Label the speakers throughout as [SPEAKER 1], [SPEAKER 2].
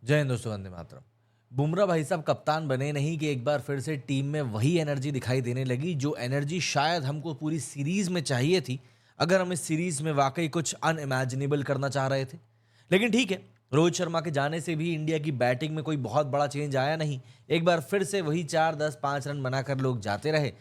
[SPEAKER 1] जय हिंद दोस्तों, वंदे मातरम। बुमराह भाई साहब कप्तान बने नहीं कि एक बार फिर से टीम में वही एनर्जी दिखाई देने लगी जो एनर्जी शायद हमको पूरी सीरीज में चाहिए थी, अगर हम इस सीरीज में वाकई कुछ अनइमेजिनेबल करना चाह रहे थे। लेकिन ठीक है, रोहित शर्मा के जाने से भी इंडिया की बैटिंग में कोई बहुत बड़ा चेंज आया नहीं। एक बार फिर से वही 4-10-5 रन बनाकर लोग जाते रहे।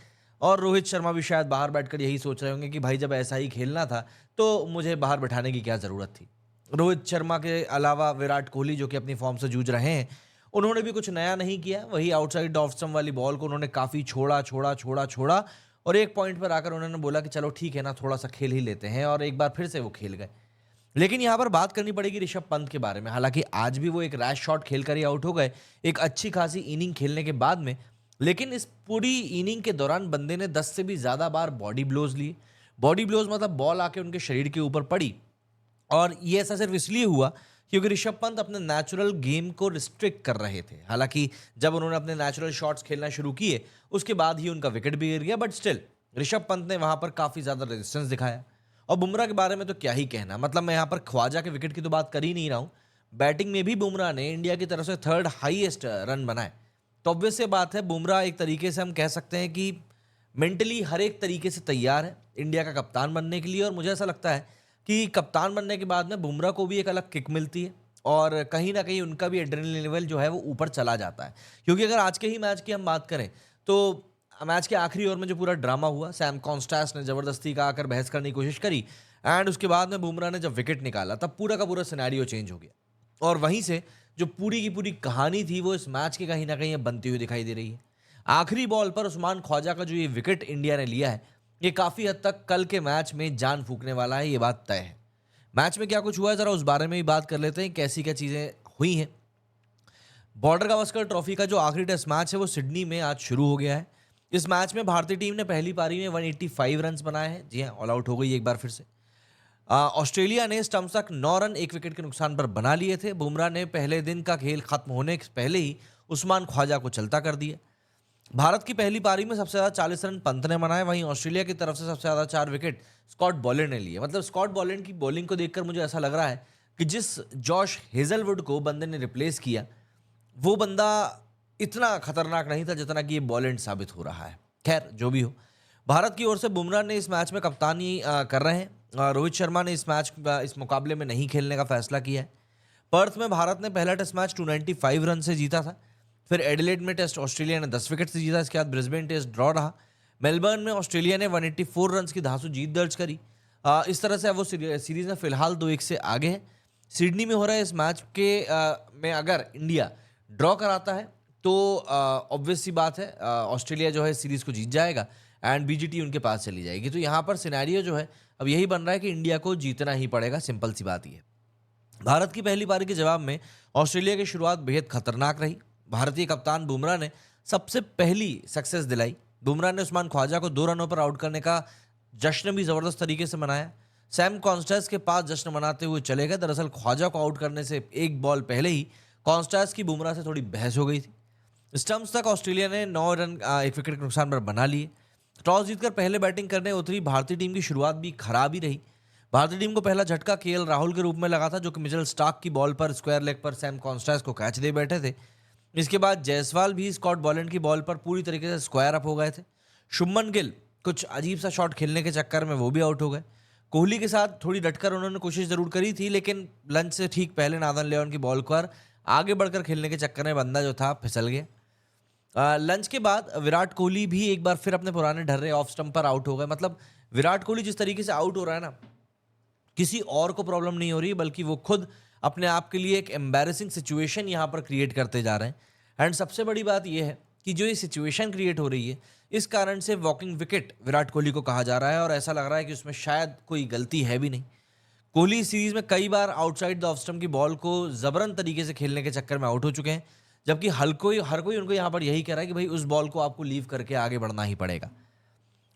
[SPEAKER 1] और रोहित शर्मा भी शायद बाहर बैठकर यही सोच रहे होंगे कि भाई जब ऐसा ही खेलना था तो मुझे बाहर बैठाने की क्या ज़रूरत थी। रोहित शर्मा के अलावा विराट कोहली जो कि अपनी फॉर्म से जूझ रहे हैं, उन्होंने भी कुछ नया नहीं किया। वही आउटसाइड ऑफ स्टंप वाली बॉल को उन्होंने काफ़ी छोड़ा और एक पॉइंट पर आकर उन्होंने बोला कि चलो ठीक है ना, थोड़ा-सा खेल ही लेते हैं, और एक बार फिर से वो खेल गए। लेकिन यहाँ पर बात करनी पड़ेगी ऋषभ पंत के बारे में। हालाँकि आज भी वो एक रैश शॉट खेलकर ही आउट हो गए, एक अच्छी खासी इनिंग खेलने के बाद में। लेकिन इस पूरी इनिंग के दौरान बंदे ने 10 से भी ज़्यादा बार बॉडी ब्लोज़ लिए। बॉडी ब्लोज़ मतलब बॉल आके उनके शरीर के ऊपर पड़ी। और ये ऐसा सिर्फ इसलिए हुआ क्योंकि ऋषभ पंत अपने नेचुरल गेम को रिस्ट्रिक्ट कर रहे थे। हालांकि जब उन्होंने अपने नेचुरल शॉट्स खेलना शुरू किए, उसके बाद ही उनका विकेट भी गिर गया, बट स्टिल ऋषभ पंत ने वहां पर काफी ज्यादा रेजिस्टेंस दिखाया। और बुमराह के बारे में तो क्या ही कहना, मतलब मैं यहाँ पर ख्वाजा के विकेट की तो बात कर ही नहीं रहा हूँ। बैटिंग में भी बुमराह ने इंडिया की तरफ से थर्ड हाईएस्ट रन बनाए। तो ऑब्वियस सी बात है, बुमराह एक तरीके से हम कह सकते हैं कि मेंटली हर एक तरीके से तैयार है इंडिया का कप्तान बनने के लिए। और मुझे ऐसा लगता है कि कप्तान बनने के बाद में बुमराह को भी एक अलग किक मिलती है, और कहीं ना कहीं उनका भी एड्रेनलिन लेवल जो है वो ऊपर चला जाता है। क्योंकि अगर आज के ही मैच की हम बात करें तो मैच के आखिरी ओवर में जो पूरा ड्रामा हुआ, सैम कॉन्स्टेंस ने जबरदस्ती का आकर बहस करने की कोशिश करी, एंड उसके बाद में बुमराह ने जब विकेट निकाला तब पूरा का पूरा सिनेरियो चेंज हो गया। और वहीं से जो पूरी की पूरी कहानी थी वो इस मैच की कहीं ना कहीं अब बनती हुई दिखाई दे रही है। आखिरी बॉल पर उस्मान ख्वाजा का जो ये विकेट इंडिया ने लिया है, ये काफ़ी हद तक कल के मैच में जान फूकने वाला है, ये बात तय है। मैच में क्या कुछ हुआ है, ज़रा उस बारे में भी बात कर लेते हैं, कैसी क्या चीज़ें हुई हैं। बॉर्डर गावस्कर ट्रॉफी का जो आखिरी टेस्ट मैच है वो सिडनी में आज शुरू हो गया है। इस मैच में भारतीय टीम ने पहली पारी में 185 रन्स बनाए हैं। जी हाँ, ऑल आउट हो गई एक बार फिर से। ऑस्ट्रेलिया ने स्टम्प्स तक 9 रन 1 विकेट के नुकसान पर बना लिए थे। बुमराह ने पहले दिन का खेल खत्म होने से पहले ही उस्मान ख्वाजा को चलता कर दिया। भारत की पहली पारी में सबसे ज़्यादा 40 रन पंत ने बनाए। वहीं ऑस्ट्रेलिया की तरफ से सबसे ज़्यादा 4 विकेट स्कॉट बॉलैंड ने लिए। मतलब स्कॉट बॉलैंड की बॉलिंग को देखकर मुझे ऐसा लग रहा है कि जिस जॉश हेजलवुड को बंदे ने रिप्लेस किया, वो बंदा इतना खतरनाक नहीं था जितना कि ये बॉलैंड साबित हो रहा है। खैर, जो भी हो, भारत की ओर से बुमराह ने इस मैच में कप्तानी कर रहे हैं। रोहित शर्मा ने इस मुकाबले में नहीं खेलने का फैसला किया है। पर्थ में भारत ने पहला टेस्ट मैच 295 रन से जीता था। फिर एडिलेड में टेस्ट ऑस्ट्रेलिया ने 10 विकेट से जीता। इसके बाद ब्रिस्बेन टेस्ट ड्रॉ रहा। मेलबर्न में ऑस्ट्रेलिया ने 184 रन की धांसू जीत दर्ज करी। इस तरह से अब वो सीरीज में फिलहाल 2-1 से आगे है। सिडनी में हो रहा है इस मैच के में अगर इंडिया ड्रॉ कराता है तो ऑब्वियस सी बात है, ऑस्ट्रेलिया जो है सीरीज को जीत जाएगा एंड बीजीटी उनके पास चली जाएगी। तो यहाँ पर सिनेरियो जो है अब यही बन रहा है कि इंडिया को जीतना ही पड़ेगा, सिंपल सी बात ही है। भारत की पहली पारी के जवाब में ऑस्ट्रेलिया की शुरुआत बेहद खतरनाक रही। भारतीय कप्तान बुमराह ने सबसे पहली सक्सेस दिलाई। बुमराह ने उस्मान ख्वाजा को 2 रनों पर आउट करने का जश्न भी जबरदस्त तरीके से मनाया। सैम कॉन्स्टेंस के पास जश्न मनाते हुए चले गए। दरअसल ख्वाजा को आउट करने से एक बॉल पहले ही कॉन्स्टेंस की बुमराह से थोड़ी बहस हो गई थी। स्टंप्स तक ऑस्ट्रेलिया ने 9 रन 1 विकेट के नुकसान पर बना लिए। टॉस जीतकर पहले बैटिंग करने उतरी भारतीय टीम की शुरुआत भी खराब ही रही। भारतीय टीम को पहला झटका केएल राहुल के रूप में लगा था, जो कि मिचेल स्टार्क की बॉल पर स्क्वायर लेग पर सैम कॉन्स्टेंस को कैच दे बैठे थे। इसके बाद जायसवाल भी स्कॉट बॉलैंड की बॉल पर पूरी तरीके से स्क्वायर अप हो गए थे। शुभमन गिल कुछ अजीब सा शॉट खेलने के चक्कर में वो भी आउट हो गए। कोहली के साथ थोड़ी डटकर उन्होंने कोशिश जरूर करी थी, लेकिन लंच से ठीक पहले नादन लेवन की बॉल पर आगे बढ़कर खेलने के चक्कर में बंदा जो था फिसल गया। लंच के बाद विराट कोहली भी एक बार फिर अपने पुराने ढर्रे ऑफ स्टंप पर आउट हो गए। मतलब विराट कोहली जिस तरीके से आउट हो रहा है ना, किसी और को प्रॉब्लम नहीं हो रही, बल्कि वो खुद अपने आप के लिए एक एम्बैरेसिंग सिचुएशन यहाँ पर क्रिएट करते जा रहे हैं। एंड सबसे बड़ी बात यह है कि जो ये सिचुएशन क्रिएट हो रही है, इस कारण से वॉकिंग विकेट विराट कोहली को कहा जा रहा है, और ऐसा लग रहा है कि उसमें शायद कोई गलती है भी नहीं। कोहली इस सीरीज में कई बार आउटसाइड द ऑफ स्टंप की बॉल को जबरन तरीके से खेलने के चक्कर में आउट हो चुके हैं, जबकि हर कोई उनको यहाँ पर यही कह रहा है कि भाई उस बॉल को आपको लीव करके आगे बढ़ना ही पड़ेगा।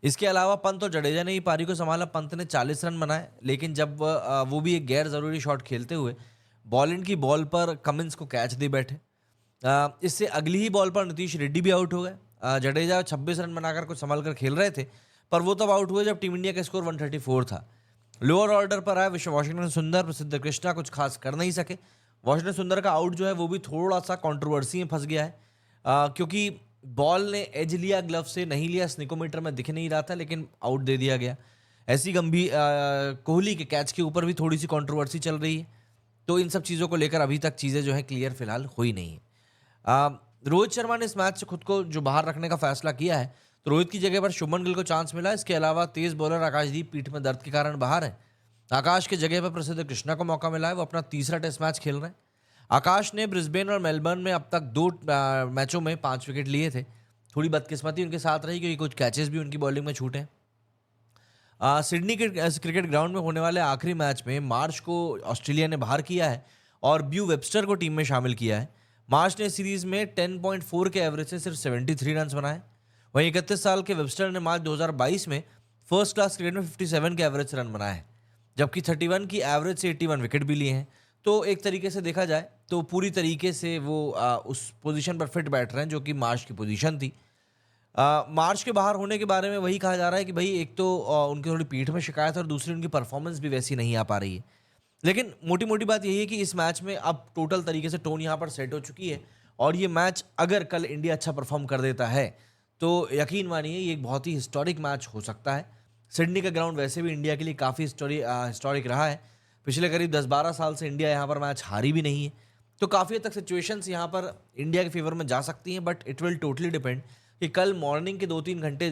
[SPEAKER 1] इसके अलावा पंत और जडेजा ने ही पारी को संभाला। पंत ने 40 रन बनाए, लेकिन जब वो भी एक गैर ज़रूरी शॉट खेलते हुए बॉलिंग की बॉल पर कमिंस को कैच दे बैठे। इससे अगली ही बॉल पर नीतीश रेड्डी भी आउट हो गए। जडेजा 26 रन बनाकर कुछ संभल कर खेल रहे थे, पर वो तब आउट हुए जब टीम इंडिया का स्कोर 134 था। लोअर ऑर्डर पर आए विश्व वॉशिंगटन सुंदर, प्रसिद्ध कृष्णा कुछ खास कर नहीं सके। वॉशिंगटन सुंदर का आउट जो है वो भी थोड़ा सा कंट्रोवर्सी में फंस गया है, क्योंकि बॉल ने एज लिया, ग्लव से नहीं लिया, स्निकोमीटर में दिख नहीं रहा था, लेकिन आउट दे दिया गया। ऐसी गंभीर कोहली के कैच के ऊपर भी थोड़ी सी कंट्रोवर्सी चल रही है। तो इन सब चीज़ों को लेकर अभी तक चीज़ें जो है क्लियर फिलहाल हुई नहीं है। रोहित शर्मा ने इस मैच से खुद को जो बाहर रखने का फैसला किया है, तो रोहित की जगह पर शुभमन गिल को चांस मिला। इसके अलावा तेज बॉलर आकाशदीप पीठ में दर्द के कारण बाहर है। आकाश के जगह पर प्रसिद्ध कृष्णा को मौका मिला है, वो अपना तीसरा टेस्ट मैच खेल रहे हैं। आकाश ने ब्रिस्बेन और मेलबर्न में अब तक 2 मैचों में 5 विकेट लिए थे। थोड़ी बदकिस्मती उनके साथ रही क्योंकि कुछ कैचेस भी उनकी बॉलिंग में छूटे। सिडनी के क्रिकेट ग्राउंड में होने वाले आखिरी मैच में मार्श को ऑस्ट्रेलिया ने बाहर किया है और ब्यू वेबस्टर को टीम में शामिल किया है। मार्श ने सीरीज में 10.4 के एवरेज से सिर्फ 73 रन बनाए। वहीं 31 साल के वेबस्टर ने मार्च 2022 में फर्स्ट क्लास क्रिकेट में 57 के एवरेज से रन बनाए हैं, जबकि 31 की एवरेज से 81 विकेट भी लिए हैं। तो एक तरीके से देखा जाए तो पूरी तरीके से वो उस पोजीशन पर फिट बैठ रहे हैं जो कि मार्श की पोजीशन थी। मार्च के बाहर होने के बारे में वही कहा जा रहा है कि भाई एक तो उनकी थोड़ी पीठ में शिकायत है और दूसरी उनकी परफॉर्मेंस भी वैसी नहीं आ पा रही है। लेकिन मोटी मोटी बात यही है कि इस मैच में अब टोटल तरीके से टोन यहाँ पर सेट हो चुकी है और ये मैच अगर कल इंडिया अच्छा परफॉर्म कर देता है तो यकीन मानिए ये एक बहुत ही हिस्टोरिक मैच हो सकता है। सिडनी का ग्राउंड वैसे भी इंडिया के लिए काफ़ी हिस्टोरिक रहा है। पिछले करीब 10-12 साल से इंडिया यहाँ पर मैच हारी भी नहीं है, तो काफ़ी हद तक सिचुएशंस यहाँ पर इंडिया के फेवर में जा सकती हैं। But it will totally depend कि कल मॉर्निंग के 2-3 घंटे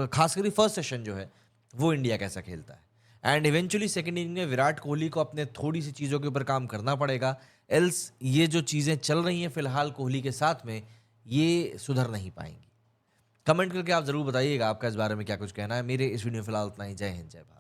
[SPEAKER 1] खासकर फर्स्ट सेशन जो है वो इंडिया कैसा खेलता है। एंड इवेंचुअली सेकेंड इनिंग में विराट कोहली को अपने थोड़ी सी चीज़ों के ऊपर काम करना पड़ेगा, एल्स ये जो चीज़ें चल रही हैं फिलहाल कोहली के साथ में ये सुधर नहीं पाएंगी। कमेंट करके आप ज़रूर बताइएगा आपका इस बारे में क्या कुछ कहना है। मेरे इस वीडियो में फिलहाल उतना ही। जय हिंद, जय भारत।